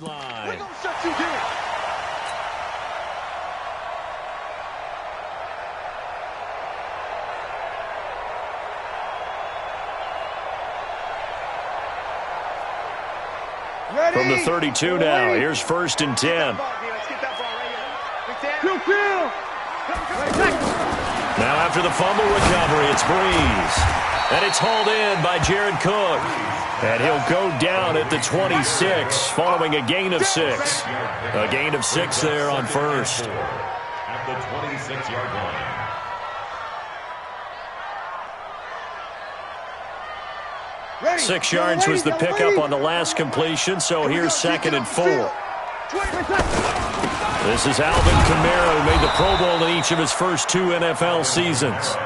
Line. From the 32 now, here's 1st and 10. Now after the fumble recovery, it's Breeze. And it's hauled in by Jared Cook. And he'll go down at the 26 following a gain of 6. A gain of 6 there on 1st. At the 26-yard line. 6 yards was the pickup on the last completion, so here's 2nd and 4. This is Alvin Kamara, who made the Pro Bowl in each of his first 2 NFL seasons.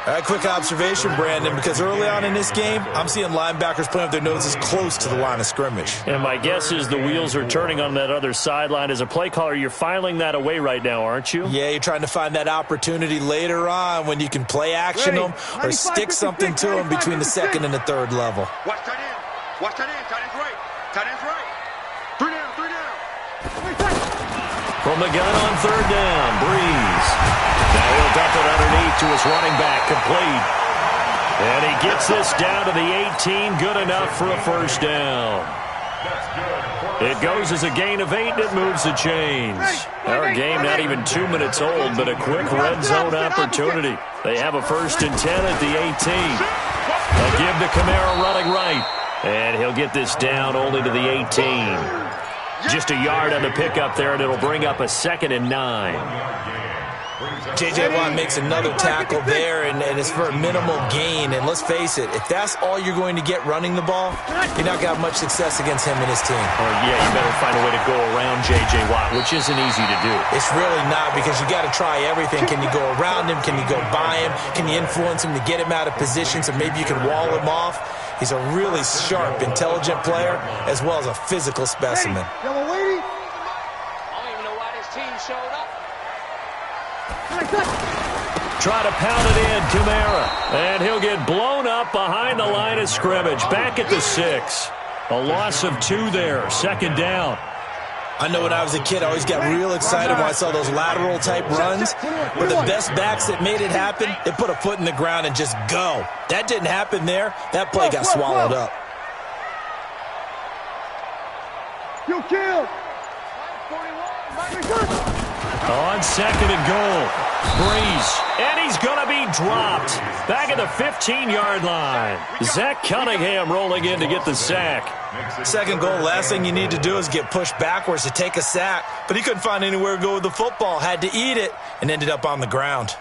A quick observation, Brandon, because early on in this game, I'm seeing linebackers playing with their noses close to the line of scrimmage. And my guess is the wheels are turning on that other sideline. As a play caller, you're filing that away right now, aren't you? Yeah, you're trying to find that opportunity later on when you can play action them or stick something to them between the 2nd and the 3rd level. Watch tight end. Watch tight end. Tight end's right. Tight end's right. 3 down. 3 down. From the gun on 3rd down, Breeze. Now he'll dump it underneath to his running back, complete. And he gets this down to the 18, good enough for a 1st down. It goes as a gain of 8, and it moves the chains. Our game not even 2 minutes old, but a quick red zone opportunity. They have a 1st and 10 at the 18. A give to Kamara running right. And he'll get this down only to the 18. Just a yard on the pickup there, and it'll bring up a 2nd and 9. J.J. Watt makes another tackle there, and it's for a minimal gain. And let's face it, if that's all you're going to get running the ball, you're not going to have much success against him and his team. Yeah, you better find a way to go around J.J. Watt, which isn't easy to do. It's really not, because you got to try everything. Can you go around him? Can you go by him? Can you influence him to get him out of position so maybe you can wall him off? He's a really sharp, intelligent player, as well as a physical specimen. I don't even know why this team showed up. Try to pound it in, Kamara. And he'll get blown up behind the line of scrimmage. Back at the 6. A loss of 2 there. 2nd down. I know when I was a kid, I always got real excited when I saw those lateral-type runs. But the best backs that made it happen, they put a foot in the ground and just go. That didn't happen there. That play got swallowed up. You killed. On 2nd and goal, Breeze, and he's going to be dropped back at the 15-yard line. Zach Cunningham rolling in to get the sack. 2nd goal, last thing you need to do is get pushed backwards to take a sack, but he couldn't find anywhere to go with the football, had to eat it, and ended up on the ground.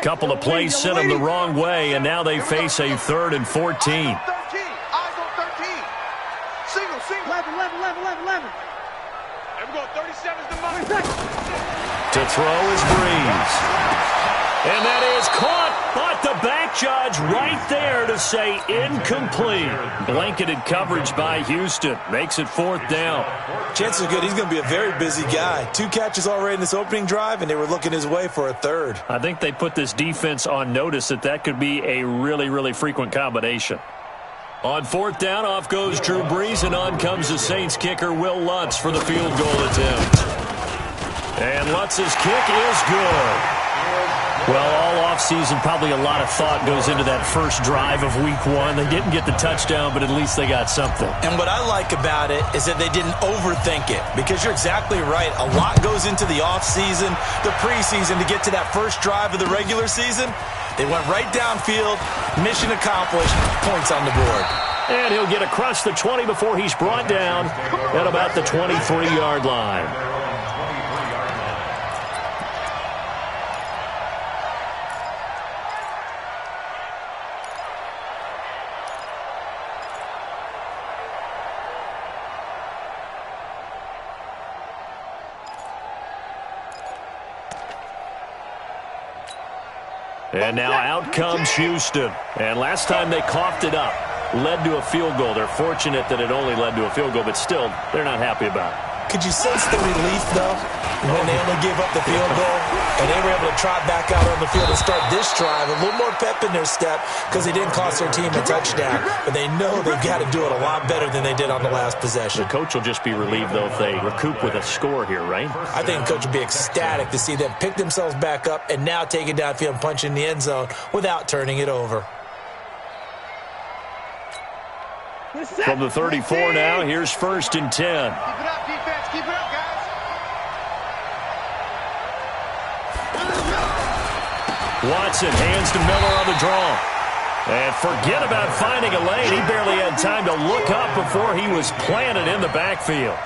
Couple of plays sent him the wrong way, and now they face a 3rd and 14. And we're going 37 is the money. To throw is Breeze. And that is caught, but the back judge right there to say incomplete. Blanketed coverage by Houston. Makes it 4th down. Chances are good he's going to be a very busy guy. 2 catches already in this opening drive, and they were looking his way for a 3rd. I think they put this defense on notice that could be a really, really frequent combination. On 4th down, off goes Drew Brees, and on comes the Saints kicker, Will Lutz, for the field goal attempt. And Lutz's kick is good. Well, all offseason, probably a lot of thought goes into that first drive of Week 1. They didn't get the touchdown, but at least they got something. And what I like about it is that they didn't overthink it, because you're exactly right. A lot goes into the offseason, the preseason, to get to that first drive of the regular season. They went right downfield, mission accomplished, points on the board. And he'll get across the 20 before he's brought down at about the 23-yard line. And now out comes Houston. And last time they coughed it up, led to a field goal. They're fortunate that it only led to a field goal, but still, they're not happy about it. Could you sense the relief, though, when they only gave up the field goal and they were able to trot back out on the field and start this drive? A little more pep in their step because they didn't cost their team a touchdown. But they know they've got to do it a lot better than they did on the last possession. The coach will just be relieved, though, if they recoup with a score here, right? I think the coach will be ecstatic to see them pick themselves back up and now take it downfield and punch in the end zone without turning it over. From the 34 now, here's 1st and 10. Keep it up, defense. Keep it up, guys. Watson hands to Miller on the draw. And forget about finding a lane. He barely had time to look up before he was planted in the backfield.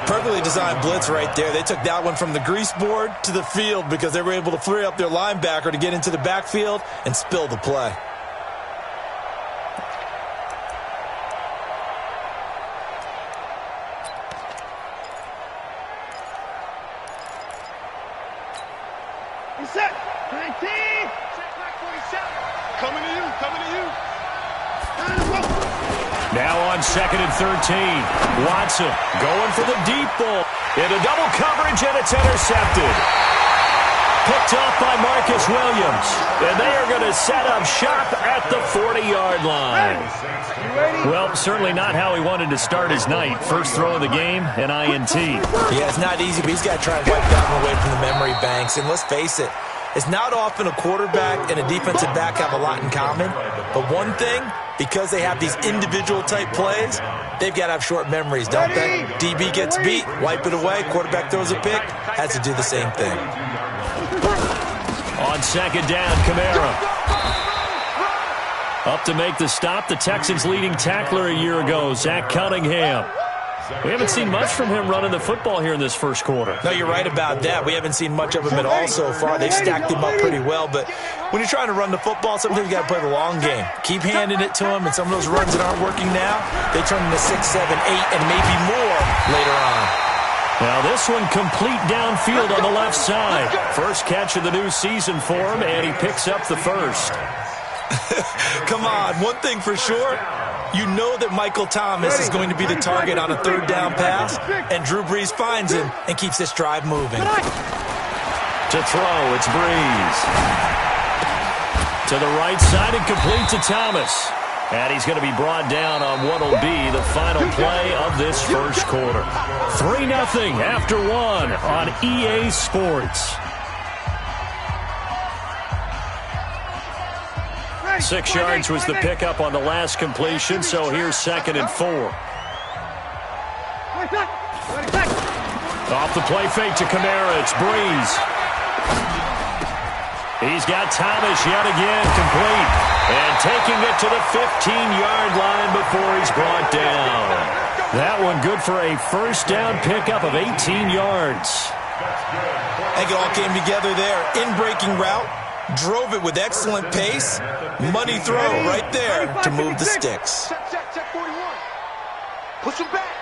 Perfectly designed blitz right there. They took that one from the grease board to the field because they were able to free up their linebacker to get into the backfield and spill the play. Set. 19. Check back 47. Coming to you. Coming to you. Now on 2nd and 13. Watson going for the deep ball. Into double coverage, and it's intercepted. Picked off by Marcus Williams. And they are going to set up shop at the 40-yard line. Well, certainly not how he wanted to start his night. First throw of the game, an INT. Yeah, it's not easy, but he's got to try and wipe that one away from the memory banks. And let's face it, it's not often a quarterback and a defensive back have a lot in common. But one thing, because they have these individual-type plays, they've got to have short memories, don't they? DB gets beat, wipe it away, quarterback throws a pick, has to do the same thing. On 2nd down, Kamara. Up to make the stop, the Texans' leading tackler a year ago, Zach Cunningham. We haven't seen much from him running the football here in this first quarter. No, you're right about that. We haven't seen much of him at all so far. They've stacked him up pretty well, but when you're trying to run the football, sometimes you got to play the long game. Keep handing it to him, and some of those runs that aren't working now, they turn into 6, 7, 8, and maybe more later on. Now this one complete downfield on the left side. First catch of the new season for him, and he picks up the first. Come on, one thing for sure, you know that Michael Thomas is going to be the target on a 3rd down pass, and Drew Brees finds him and keeps this drive moving. To throw, it's Brees. To the right side and complete to Thomas. And he's going to be brought down on what will be the final play of this first quarter. 3-0 after 1 on EA Sports. 6 yards was the pickup on the last completion, so here's 2nd and 4. Off the play fake to Kamara, it's Brees. He's got Thomas yet again, complete. And taking it to the 15-yard line before he's brought down. That one good for a first down pickup of 18 yards. I think it all came together there. In-breaking route, drove it with excellent pace. Money throw right there to move the sticks. Check 41. Push him back.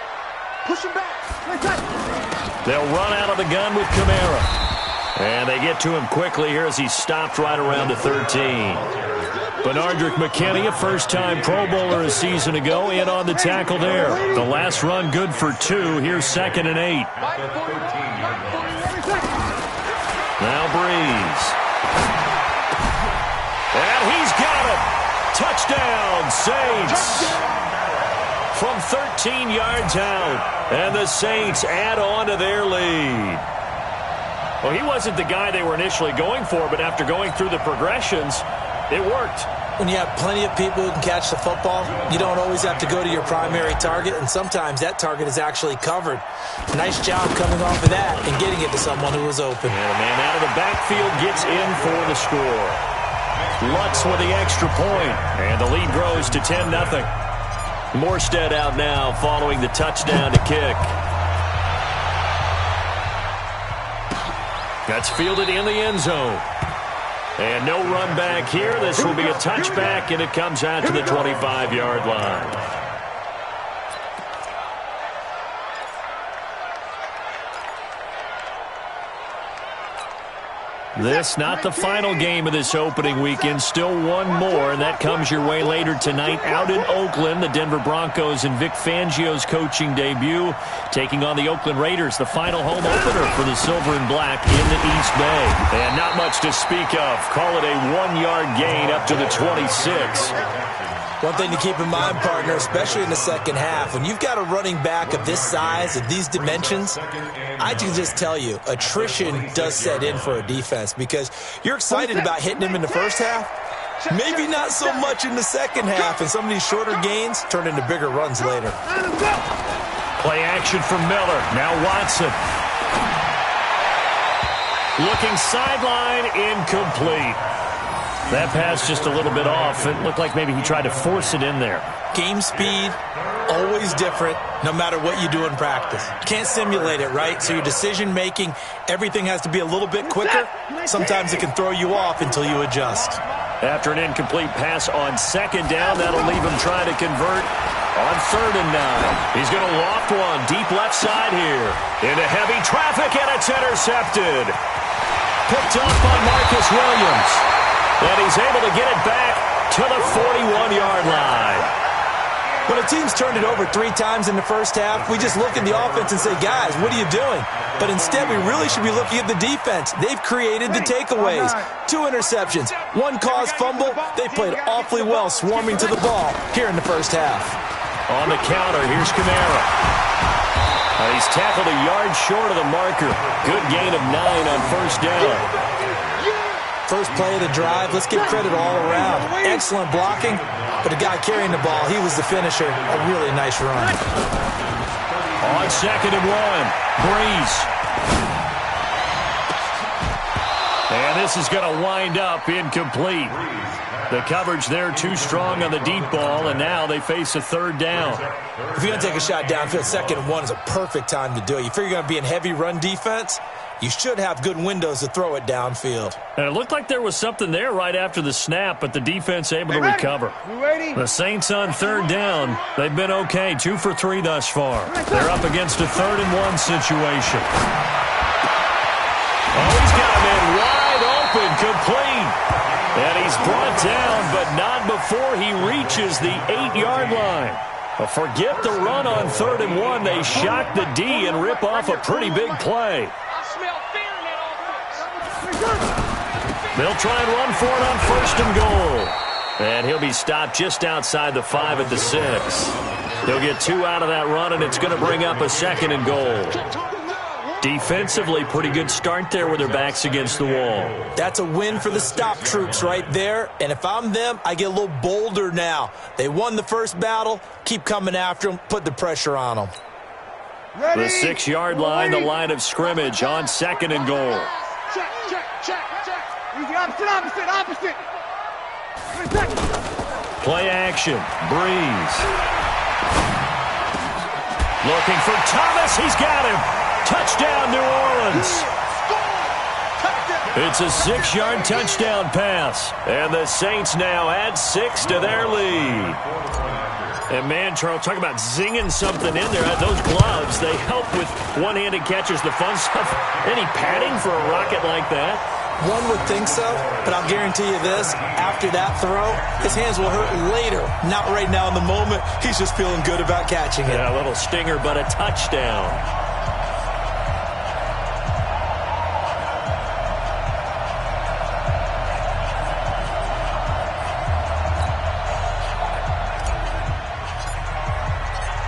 Push him back. They'll run out of the gun with Kamara. And they get to him quickly here as he stopped right around the 13. Benardrick McKinney, a first-time Pro Bowler a season ago, in on the tackle there. The last run good for 2. Here's 2nd and 8. Now Brees. And he's got it. Touchdown, Saints. From 13 yards out. And the Saints add on to their lead. Well, he wasn't the guy they were initially going for, but after going through the progressions, it worked. When you have plenty of people who can catch the football, you don't always have to go to your primary target, and sometimes that target is actually covered. Nice job coming off of that and getting it to someone who was open. And a man out of the backfield gets in for the score. Lutz with the extra point, and the lead grows to 10-0. Morstead out now following the touchdown to kick. That's fielded in the end zone. And no run back here. This will be a touchback, and it comes out to the 25-yard line. This not the final game of this opening weekend. Still one more, and that comes your way later tonight out in Oakland. The Denver Broncos and Vic Fangio's coaching debut taking on the Oakland Raiders, the final home opener for the Silver and Black in the East Bay. And not much to speak of. Call it a 1-yard gain up to the 26. One thing to keep in mind, partner, especially in the second half, when you've got a running back of this size, of these dimensions, I can just tell you, attrition does set in for a defense because you're excited about hitting him in the first half, maybe not so much in the second half, and some of these shorter gains turn into bigger runs later. Play action from Miller. Now Watson. Looking sideline, incomplete. That pass just a little bit off. It looked like maybe he tried to force it in there. Game speed, always different, no matter what you do in practice. Can't simulate it, right? So your decision-making, everything has to be a little bit quicker. Sometimes it can throw you off until you adjust. After an incomplete pass on second down, that'll leave him trying to convert on 3rd and 9. He's going to loft one deep left side here. Into heavy traffic, and it's intercepted. Picked up by Marcus Williams. And he's able to get it back to the 41-yard line. When a team's turned it over 3 times in the first half, we just look at the offense and say, guys, what are you doing? But instead, we really should be looking at the defense. They've created the takeaways. 2 interceptions, 1 caused fumble. They played awfully well swarming to the ball here in the first half. On the counter, here's Kamara. He's tackled a yard short of the marker. Good gain of 9 on 1st down. First play of the drive, let's give credit all around. Excellent blocking, but the guy carrying the ball, he was the finisher. A really nice run. On 2nd and 1, Breeze. And this is going to wind up incomplete. The coverage there too strong on the deep ball, and now they face a 3rd down. If you're going to take a shot downfield, 2nd and 1 is a perfect time to do it. You figure you're going to be in heavy run defense, you should have good windows to throw it downfield. And it looked like there was something there right after the snap, but the defense able to recover. The Saints on 3rd down. They've been okay, 2 for 3 thus far. They're up against a 3rd and 1 situation. Oh, he's got him in wide open, complete. And he's brought down, but not before he reaches the 8-yard line. Forget the run on 3rd and 1. They shock the D and rip off a pretty big play. They'll try and run for it on 1st and goal. And he'll be stopped just outside the 5 at the 6. He'll get 2 out of that run, and it's going to bring up a 2nd and goal. Defensively, pretty good start there with their backs against the wall. That's a win for the stop troops right there. And if I'm them, I get a little bolder now. They won the first battle. Keep coming after them. Put the pressure on them. The 6-yard line, the line of scrimmage on 2nd and goal. Check. Easy, opposite. Play action. Breeze. Looking for Thomas. He's got him. Touchdown, New Orleans. It's a 6-yard touchdown pass. And the Saints now add 6 to their lead. And, man, Charles, talk about zinging something in there. Those gloves, they help with one-handed catches, the fun stuff. Any padding for a rocket like that? One would think so, but I'll guarantee you this. After that throw, his hands will hurt later. Not right now in the moment. He's just feeling good about catching it. Yeah, a little stinger, but a touchdown.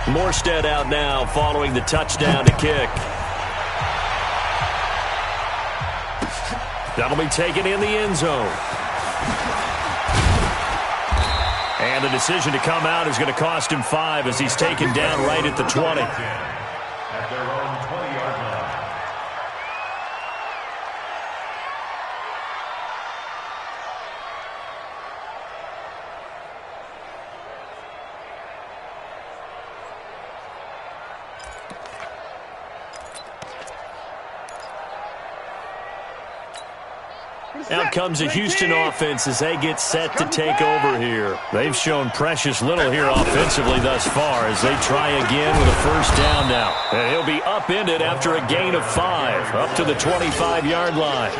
Morstead out now following the touchdown to kick. That'll be taken in the end zone. And the decision to come out is going to cost him 5 as he's taken down right at the 20. At their own 20-yard line. Out comes the Houston offense as they get set to take over here. They've shown precious little here offensively thus far as they try again with a 1st down now. And he'll be upended after a gain of 5, up to the 25-yard line.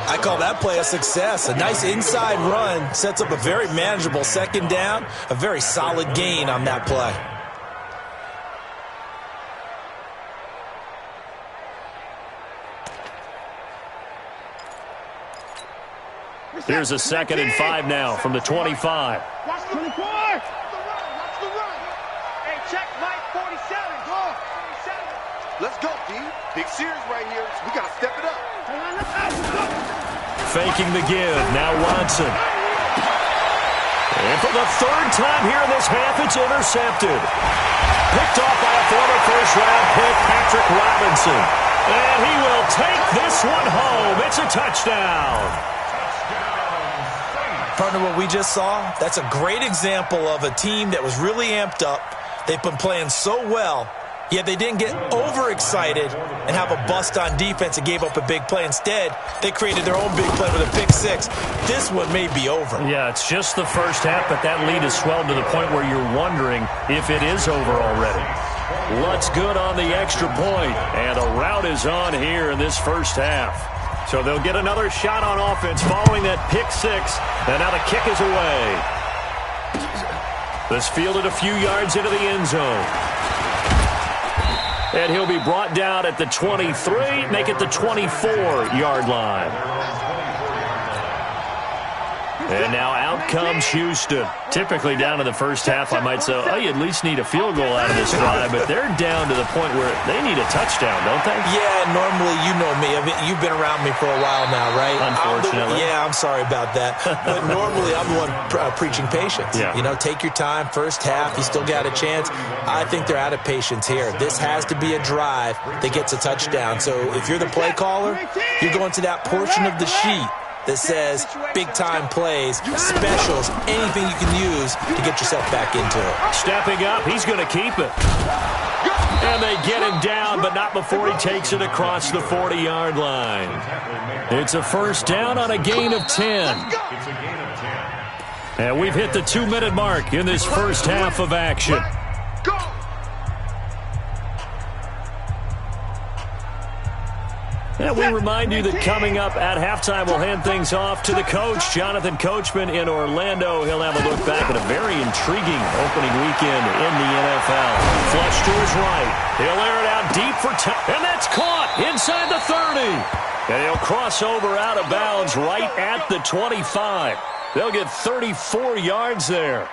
I call that play a success. A nice inside run sets up a very manageable second down, a very solid gain on that play. Here's a 2nd and 5 now from the 25. Watch the 24. Watch the run. Hey, check Mike 47. Go. 47. Let's go, D. Big series right here. We got to step it up. Faking the give. Now Watson. And for the 3rd time here in this half, it's intercepted. Picked off by a former first-round pick, Patrick Robinson. And he will take this one home. It's a touchdown. Partner, what we just saw, that's a great example of a team that was really amped up. They've been playing so well, yet they didn't get overexcited and have a bust on defense and gave up a big play. Instead, they created their own big play with a pick six. This one may be over. Yeah, it's just the first half, but that lead has swelled to the point where you're wondering if it is over already. Lutz good on the extra point, and a rout is on here in this first half. So they'll get another shot on offense following that pick six, and now the kick is away. This fielded a few yards into the end zone. And he'll be brought down at the 23, make it the 24-yard line. And now out comes Houston. Typically down in the first half, I might say, oh, you at least need a field goal out of this drive, but they're down to the point where they need a touchdown, don't they? Yeah, normally, you know me. You've been around me for a while now, right? Unfortunately. I'm sorry about that. But normally, I'm the one preaching patience. Yeah. You know, take your time. First half, you still got a chance. I think they're out of patience here. This has to be a drive that gets a touchdown. So if you're the play caller, you're going to that portion of the sheet that says big-time plays, specials, anything you can use to get yourself back into it. Stepping up, he's going to keep it. And they get him down, but not before he takes it across the 40-yard line. It's a first down on a gain of 10. And we've hit the 2-minute mark in this first half of action. And we remind you that coming up at halftime, we'll hand things off to the coach, Jonathan Coachman in Orlando. He'll have a look back at a very intriguing opening weekend in the NFL. Flush to his right. He'll air it out deep for time. And that's caught inside the 30. And he'll cross over out of bounds right at the 25. They'll get 34 yards there.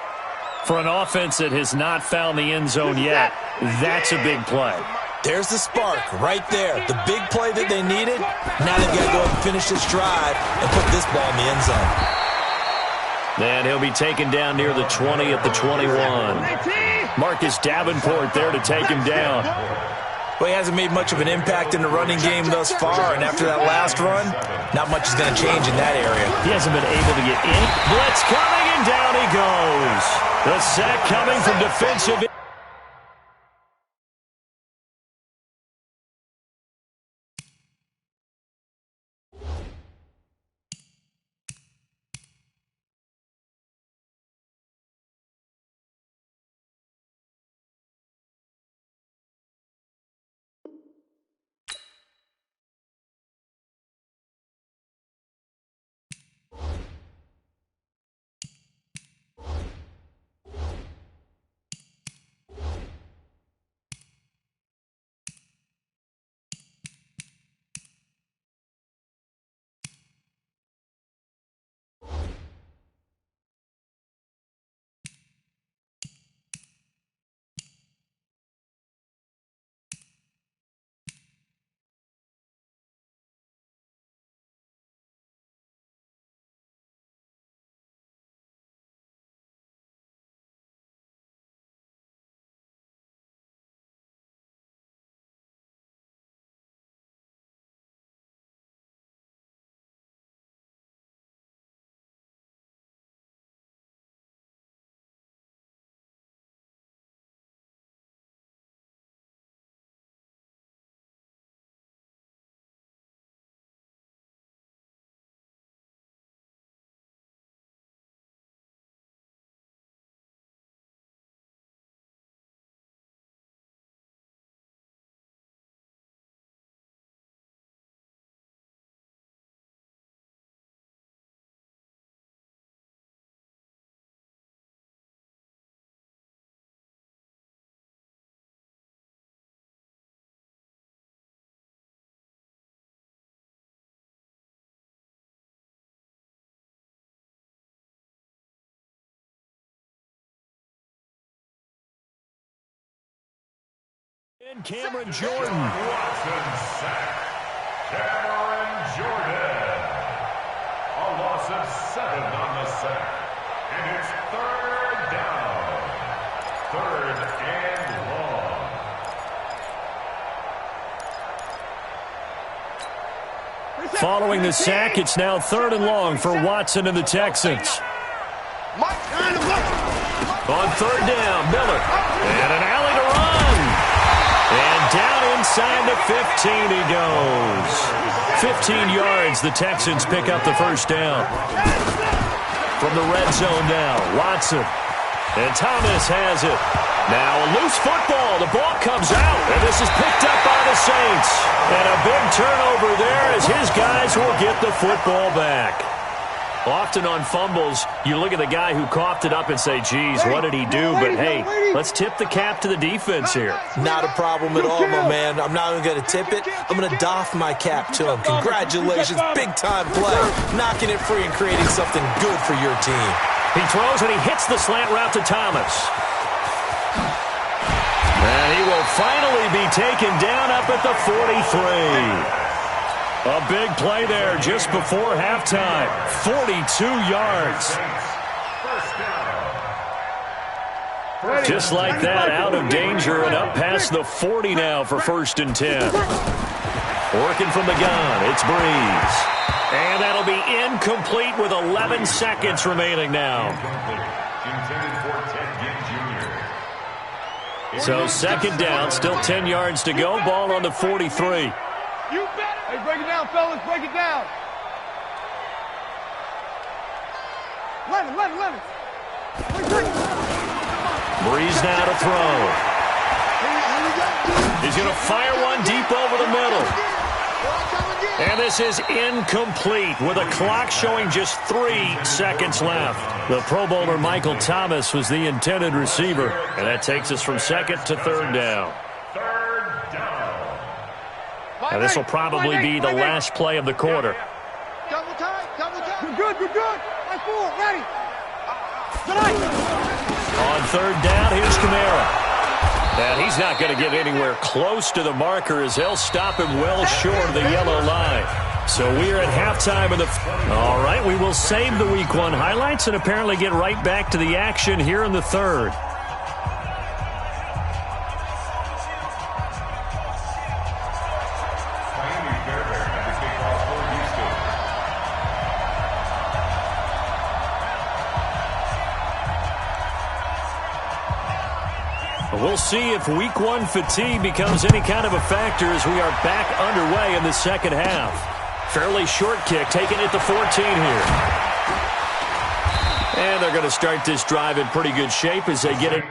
For an offense that has not found the end zone yet, that's a big play. There's the spark right there. The big play that they needed. Now they've got to go and finish this drive and put this ball in the end zone. And he'll be taken down near the 20 at the 21. Marcus Davenport there to take him down. Well, he hasn't made much of an impact in the running game thus far, and after that last run, not much is going to change in that area. He hasn't been able to get any. Blitz coming, and down he goes. The sack coming from defensive. And Cameron Jordan. Watson sack. Cameron Jordan. A loss of 7 on the sack. And it's 3rd down. 3rd and long. Following the sack, it's now 3rd and long for Watson and the Texans. On 3rd down, Miller. And an alley to run. And down inside the 15 he goes. 15 yards, the Texans pick up the 1st down. From the red zone now, Watson. And Thomas has it. Now a loose football. The ball comes out, and this is picked up by the Saints. And a big turnover there as his guys will get the football back. Often on fumbles, you look at the guy who coughed it up and say, geez, what did he do? But, hey, let's tip the cap to the defense here. Not a problem at all, my man. I'm not even going to tip it. I'm going to doff my cap to him. Congratulations, big-time play. Knocking it free and creating something good for your team. He throws and he hits the slant route to Thomas. And he will finally be taken down up at the 43. A big play there just before halftime. 42 yards. Just like that, out of danger and up past the 40 now for 1st and 10. Working from the gun, it's Breeze. And that'll be incomplete with 11 seconds remaining now. So 2nd down, still 10 yards to go. Ball on the 43. You bet. Hey, break it down, fellas. Break it down. 11. Breeze now to throw. He's going to fire one deep over the middle. And this is incomplete with a clock showing just 3 seconds left. The Pro Bowler Michael Thomas was the intended receiver. And that takes us from 2nd to 3rd down. Now this will probably be the last play of the quarter. Double time. We're good. Line 4, ready. On 3rd down, here's Kamara. And he's not going to get anywhere close to the marker as they'll stop him well short of the yellow line. So we're at halftime of the... All right, we will save the Week 1 highlights and apparently get right back to the action here in the 3rd. We'll see if Week 1 fatigue becomes any kind of a factor as we are back underway in the 2nd half. Fairly short kick, taking it to 14 here. And they're going to start this drive in pretty good shape as they get it.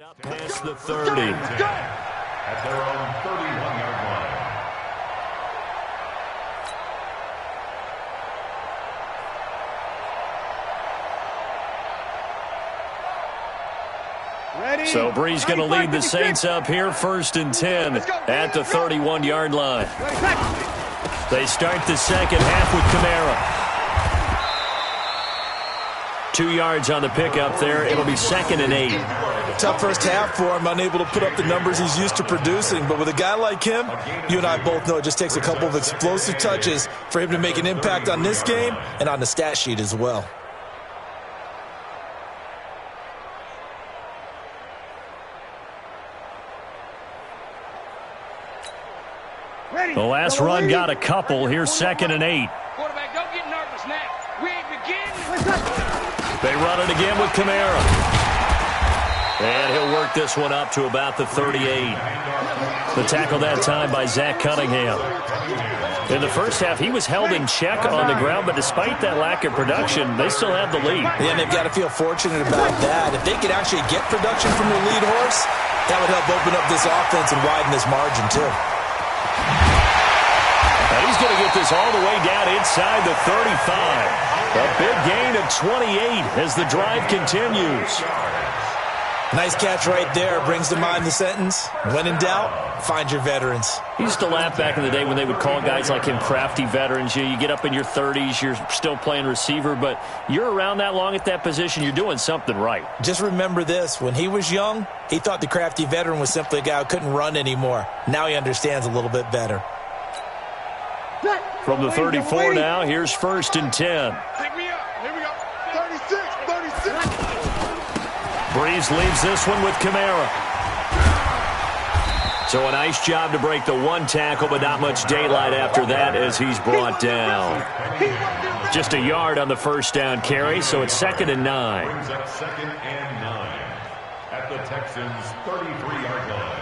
Up past the 30. At their own 31-yard line. So Breeze going to lead the Saints up here, 1st and 10 at the 31-yard line. They start the 2nd half with Kamara. 2 yards on the pickup there. It'll be 2nd and 8. Tough first half for him, unable to put up the numbers he's used to producing. But with a guy like him, you and I both know it just takes a couple of explosive touches for him to make an impact on this game and on the stat sheet as well. The last run got a couple. Here's 2nd and 8. Quarterback, don't get nervous now. We ain't beginning. They run it again with Kamara. And he'll work this one up to about the 38. The tackle that time by Zach Cunningham. In the first half, he was held in check on the ground, but despite that lack of production, they still have the lead. Yeah, and they've got to feel fortunate about that. If they could actually get production from their lead horse, that would help open up this offense and widen this margin, too. He's going to get this all the way down inside the 35. A big gain of 28 as the drive continues. Nice catch right there. Brings to mind the sentence, when in doubt, find your veterans. He used to laugh back in the day when they would call guys like him crafty veterans. You get up in your 30s, you're still playing receiver, but you're around that long at that position, you're doing something right. Just remember this. When he was young, he thought the crafty veteran was simply a guy who couldn't run anymore. Now he understands a little bit better. From the 34 now, here's 1st and 10. Pick me up. Here we go. 36. Breeze leaves this one with Kamara. So a nice job to break the one tackle, but not much daylight after that as he's brought down. Just a yard on the first down carry, so it's 2nd and 9. Brings up 2nd and 9 at the Texans' 33-yard line.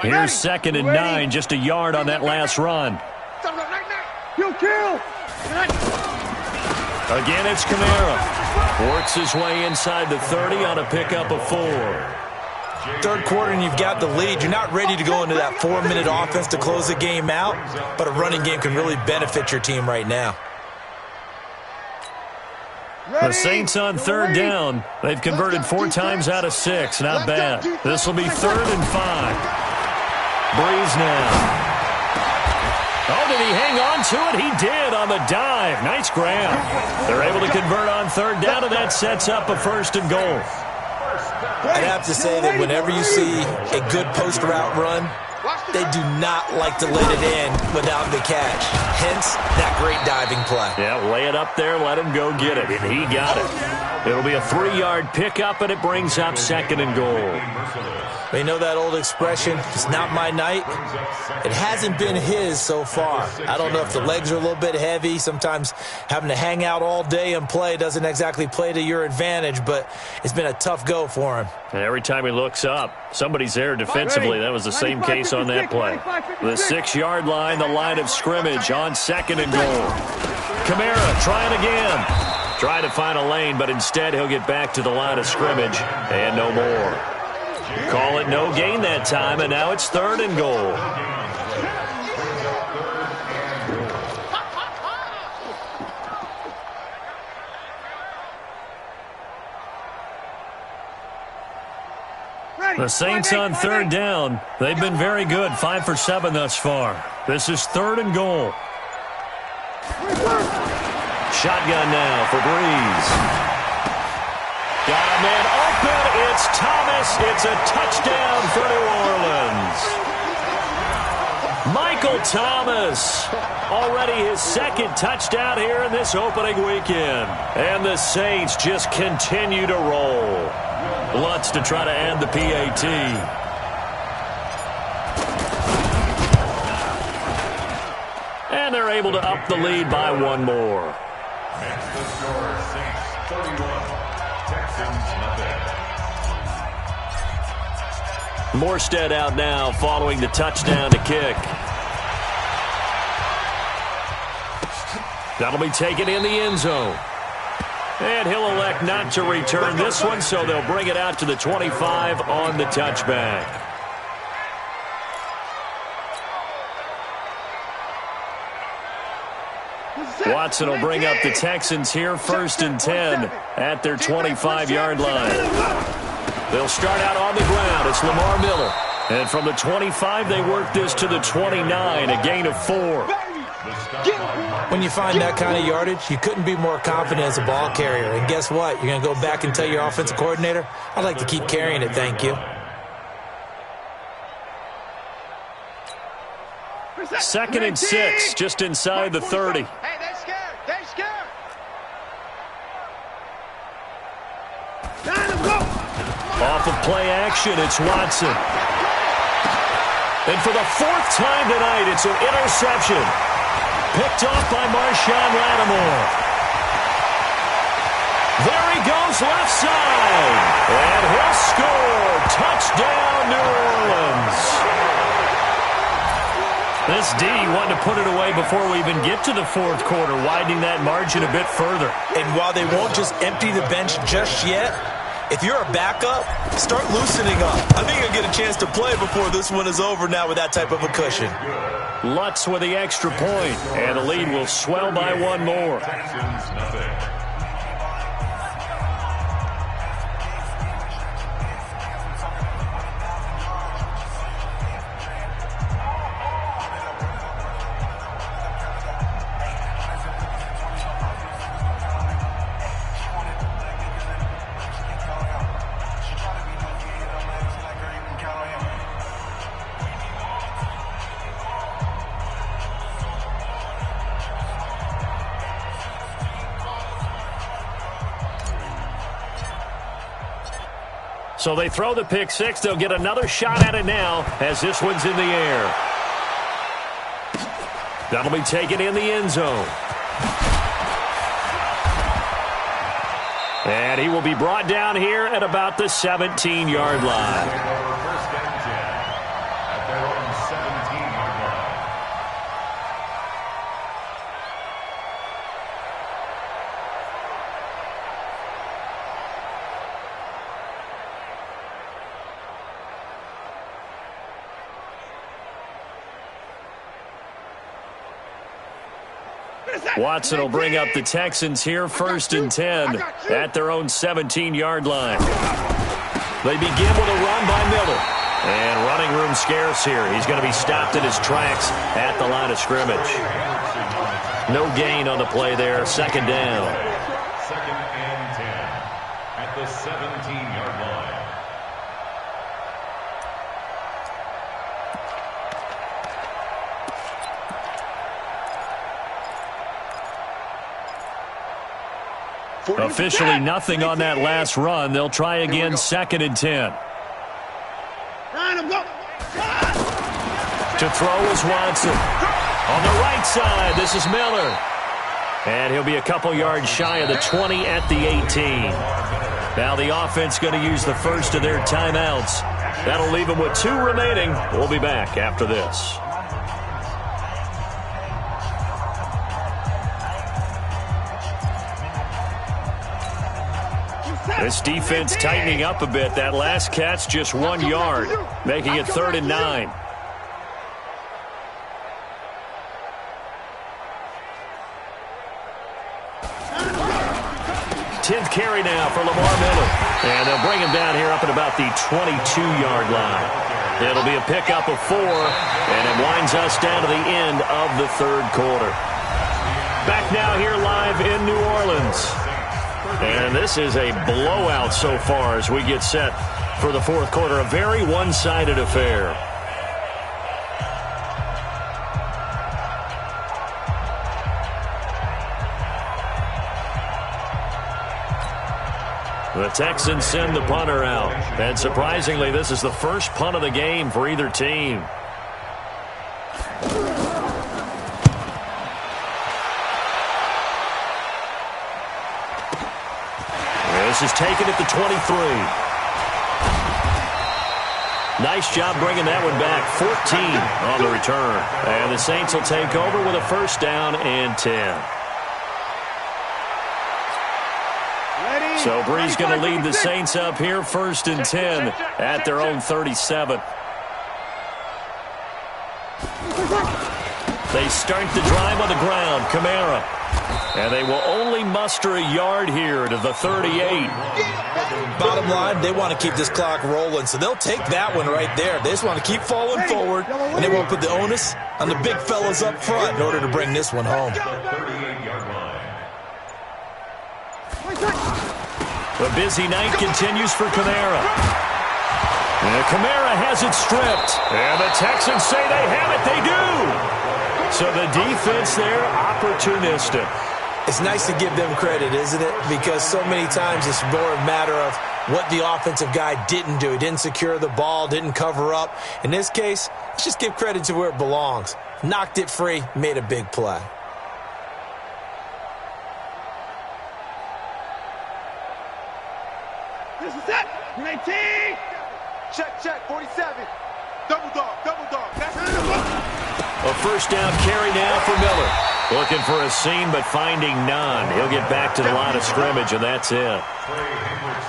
Here's 2nd and 9, just a yard on that last run. You kill. Again, it's Kamara. Works his way inside the 30 on a pickup of 4. Third quarter and you've got the lead. You're not ready to go into that 4-minute offense to close the game out, but a running game can really benefit your team right now. The Saints on 3rd down. They've converted 4 times out of 6. Not bad. This will be 3rd and 5. Breeze now. Oh, did he hang on to it? He did on the dive. Nice grab. They're able to convert on 3rd down, and that sets up a 1st and goal. I'd have to say that whenever you see a good post route run, they do not like to let it in without the catch. Hence, that great diving play. Yeah, lay it up there, let him go get it, and he got it. It'll be a 3-yard pickup, and it brings up 2nd and goal. You know that old expression, it's not my night? It hasn't been his so far. I don't know if the legs are a little bit heavy. Sometimes having to hang out all day and play doesn't exactly play to your advantage, but it's been a tough go for him. And every time he looks up, somebody's there defensively. That was the same case on that play. The 6-yard line, the line of scrimmage on 2nd and goal. Kamara trying again. Trying to find a lane, but instead he'll get back to the line of scrimmage and no more. Call it no gain that time, and now it's 3rd and goal. The Saints on 3rd down. They've been very good, 5 for 7 thus far. This is 3rd and goal. Shotgun now for Breeze. Got a man open. It's Thomas. It's a touchdown for New Orleans. Michael Thomas. Already his 2nd touchdown here in this opening weekend. And the Saints just continue to roll. Lutz to try to end the PAT. And they're able to up the lead by 1 more. Makes the score Saints 31, Texans nothing. Morstead out now following the touchdown to kick. That'll be taken in the end zone. And he'll elect not to return this one, so they'll bring it out to the 25 on the touchback. Watson will bring up the Texans here, 1st and 10 at their 25-yard line. They'll start out on the ground. It's Lamar Miller. And from the 25, they work this to the 29, a gain of 4. When you find that kind of yardage, you couldn't be more confident as a ball carrier. And guess what? You're going to go back and tell your offensive coordinator, I'd like to keep carrying it, thank you. 2nd and 6, just inside the 30. Hey, they're scared. They're scared. Off of play action, it's Watson. And for the 4th time tonight, it's an interception. Picked off by Marshawn Lattimore. There he goes left side. And he'll score. Touchdown, New Orleans. This D wanted to put it away before we even get to the 4th quarter, widening that margin a bit further. And while they won't just empty the bench just yet, if you're a backup, start loosening up. I think you'll get a chance to play before this one is over now with that type of a cushion. Lutz with the extra point, and the lead will swell by one more. Texans nothing. So they throw the pick six. They'll get another shot at it now as this one's in the air. That'll be taken in the end zone. And he will be brought down here at about the 17-yard line. First and 10 at their own 17-yard line. Watson will bring up the Texans here, first and 10 at their own 17-yard line. They begin with a run by Miller. And running room scarce here. He's going to be stopped in his tracks at the line of scrimmage. No gain on the play there, second down. Second and 10 at the 17-yard line. Officially nothing on that last run. They'll try again, second and 10. To throw is Watson. On the right side, this is Miller. And he'll be a couple yards shy of the 20 at the 18. Now the offense going to use the first of their timeouts. That'll leave them with 2 remaining. We'll be back after this. This defense tightening up a bit. That last catch just 1 yard, making it 3rd and 9. Tenth carry now for Lamar Miller. And they'll bring him down here up at about the 22-yard line. It'll be a pickup of 4, and it winds us down to the end of the 3rd quarter. Back now here live in New Orleans. And this is a blowout so far as we get set for the 4th quarter. A very one-sided affair. The Texans send the punter out. And surprisingly, this is the first punt of the game for either team. This is taken at the 23. Nice job bringing that one back. 14 on the return. And the Saints will take over with a first down and 10. So Bree's going to lead the Saints up here, first and 10 at their own 37. They start the drive on the ground. Kamara. And they will only muster a yard here to the 38. Bottom line, they want to keep this clock rolling, so they'll take that one right there. They just want to keep falling forward, and they won't put the onus on the big fellas up front in order to bring this one home. The busy night continues for Kamara. And Kamara has it stripped. And the Texans say they have it. They do. So the defense there, opportunistic. It's nice to give them credit, isn't it? Because so many times it's more a matter of what the offensive guy didn't do. He didn't secure the ball, didn't cover up. In this case, let's just give credit to where it belongs. Knocked it free, made a big play. This is it. 19. Check, 47. Double dog. That's A first down carry now for Miller. Looking for a seam, but finding none. He'll get back to the line of scrimmage, and that's it.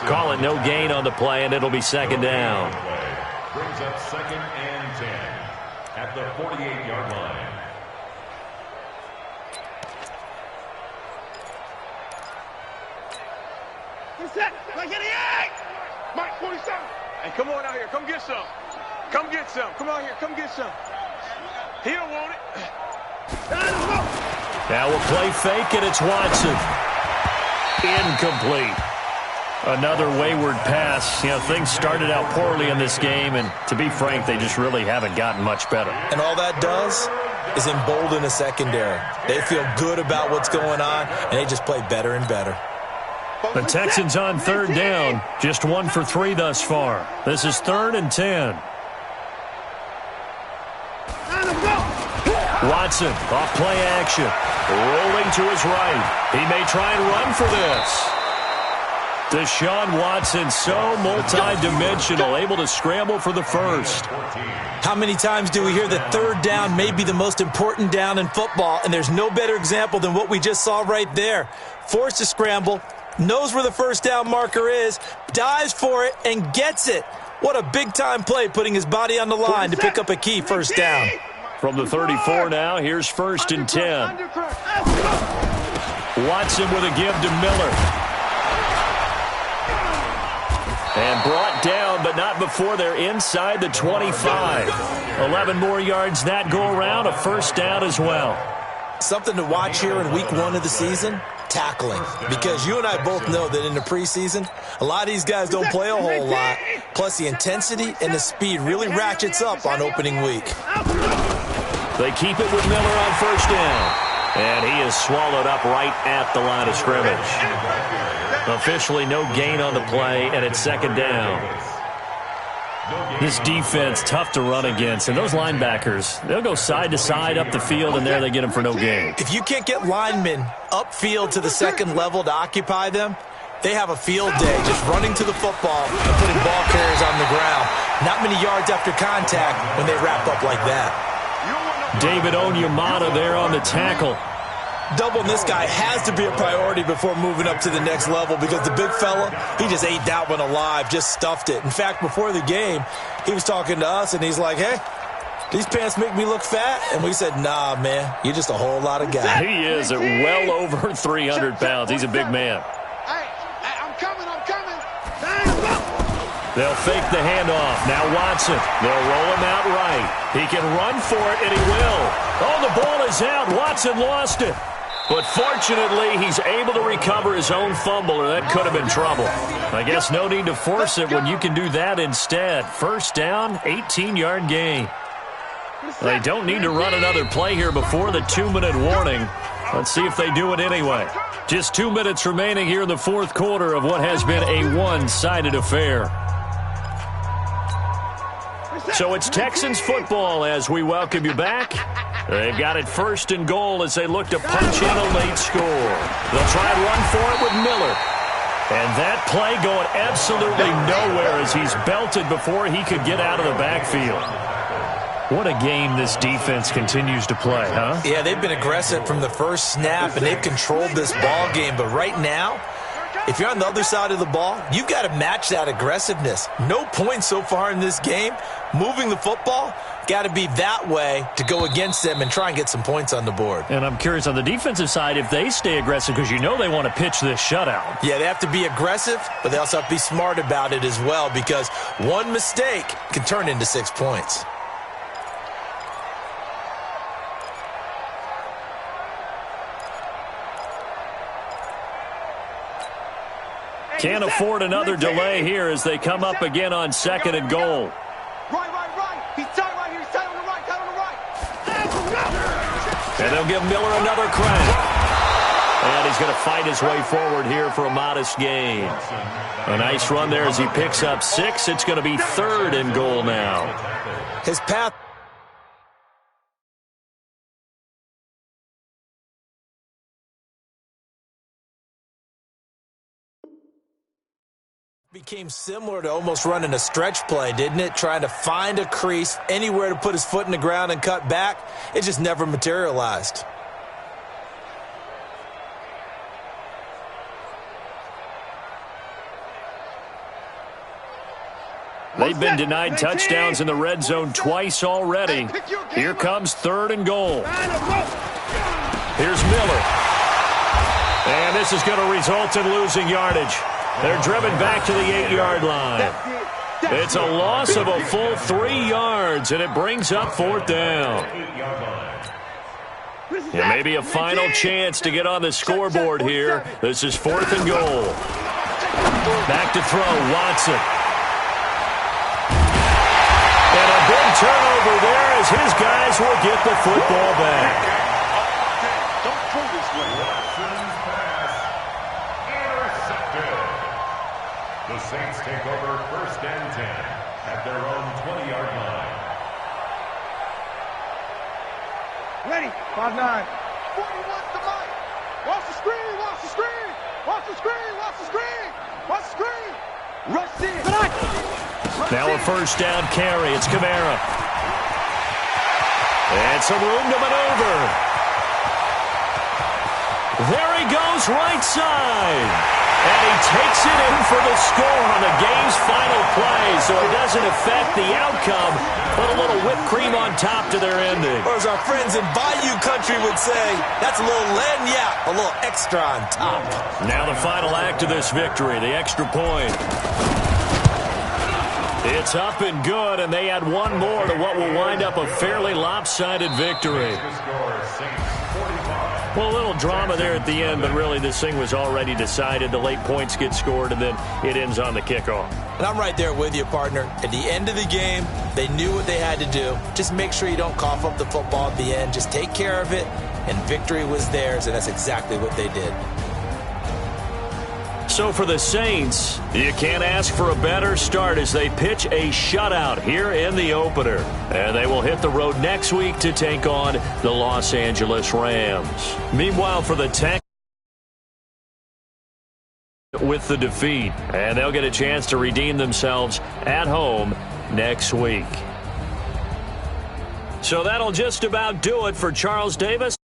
Call it no gain on the play, and it'll be second down. Brings up second and 10 at the 48-yard line. Set. Like 88. Mike 47. Hey, come on out here. Come get some. Come get some. Come out here. Come get some. He don't want it. Now we'll play fake, and it's Watson. Incomplete. Another wayward pass. You know, things started out poorly in this game, and to be frank, they just really haven't gotten much better. And all that does is embolden a secondary. They feel good about what's going on, and they just play better and better. The Texans on third down. Just 1 for 3 thus far. This is 3rd and 10. Watson, off play action. Rolling to his right. He may try and run for this. Deshaun Watson, so multi-dimensional, able to scramble for the first. How many times do we hear that third down may be the most important down in football, and there's no better example than what we just saw right there. Forced to scramble, knows where the first down marker is, dives for it, and gets it. What a big-time play, putting his body on the line to pick up a key first down. From the 34 now, here's 1st and 10. Watson with a give to Miller. And brought down, but not before they're inside the 25. 11 more yards that go around, a first down as well. Something to watch here in week 1 of the season, tackling. Because you and I both know that in the preseason, a lot of these guys don't play a whole lot. Plus the intensity and the speed really ratchets up on opening week. They keep it with Miller on first down. And he is swallowed up right at the line of scrimmage. Officially no gain on the play, and it's 2nd down. This defense, tough to run against. And those linebackers, they'll go side to side up the field, and there they get them for no gain. If you can't get linemen upfield to the second level to occupy them, they have a field day just running to the football and putting ball carriers on the ground. Not many yards after contact when they wrap up like that. David Onyemata there on the tackle. Doubling this guy has to be a priority before moving up to the next level because the big fella, he just ate that one alive, just stuffed it. In fact, before the game, he was talking to us, and he's like, hey, these pants make me look fat? And we said, nah, man, you're just a whole lot of guy. He is at well over 300 pounds. He's a big man. Hey, I'm coming. They'll fake the handoff. Now Watson. They'll roll him out right. He can run for it, and he will. Oh, the ball is out. Watson lost it. But fortunately, he's able to recover his own fumble, or that could have been trouble. I guess no need to force it when you can do that instead. First down, 18-yard gain. They don't need to run another play here before the 2-minute warning. Let's see if they do it anyway. Just 2 minutes remaining here in the 4th quarter of what has been a one-sided affair. So it's Texans football as we welcome you back. They've got it 1st and goal as they look to punch in a late score. They'll try and run for it with Miller. And that play going absolutely nowhere as he's belted before he could get out of the backfield. What a game this defense continues to play, huh? Yeah, they've been aggressive from the first snap, and they've controlled this ball game. But right now, if you're on the other side of the ball, you've got to match that aggressiveness. No points so far in this game. Moving the football, got to be that way to go against them and try and get some points on the board. And I'm curious on the defensive side if they stay aggressive because you know they want to pitch this shutout. Yeah, they have to be aggressive, but they also have to be smart about it as well because one mistake can turn into 6 points. Can't afford another delay here as they come up again on 2nd and goal. Right. He's tight right here. He's tight on the right. And they'll give Miller another crack. And he's going to fight his way forward here for a modest gain. A nice run there as he picks up 6. It's going to be 3rd and goal now. His path became similar to almost running a stretch play, didn't it? Trying to find a crease, anywhere to put his foot in the ground and cut back. It just never materialized. They've been denied touchdowns in the red zone twice already. Here comes 3rd and goal. Here's Miller. And this is going to result in losing yardage. They're driven back to the 8-yard line. It's a loss of a full 3 yards, and it brings up 4th down. And maybe a final chance to get on the scoreboard here. This is 4th and goal. Back to throw, Watson. And a big turnover there as his guys will get the football back. Don't throw this way. Watson's pass intercepted. The Saints take over 1st and 10 at their own 20-yard line. Ready. 5-9. 41's the mic. Watch the screen. Watch the screen. Watch the screen. Watch the screen. Watch the screen. Rush in. Now a 1st down carry. It's Kamara. And some room to maneuver. There he goes, right side. And he takes it in for the score on the game's final play, so it doesn't affect the outcome, but a little whipped cream on top to their ending. Or as our friends in Bayou Country would say, that's a little lagniappe, a little extra on top. Now the final act of this victory, the extra point. It's up and good, and they add one more to what will wind up a fairly lopsided victory. Well, a little drama there at the end, but really this thing was already decided. The late points get scored, and then it ends on the kickoff. And I'm right there with you, partner. At the end of the game, they knew what they had to do. Just make sure you don't cough up the football at the end. Just take care of it, and victory was theirs, and that's exactly what they did. So for the Saints, you can't ask for a better start as they pitch a shutout here in the opener. And they will hit the road next week to take on the Los Angeles Rams. Meanwhile, for the Texans, with the defeat, and they'll get a chance to redeem themselves at home next week. So that'll just about do it for Charles Davis.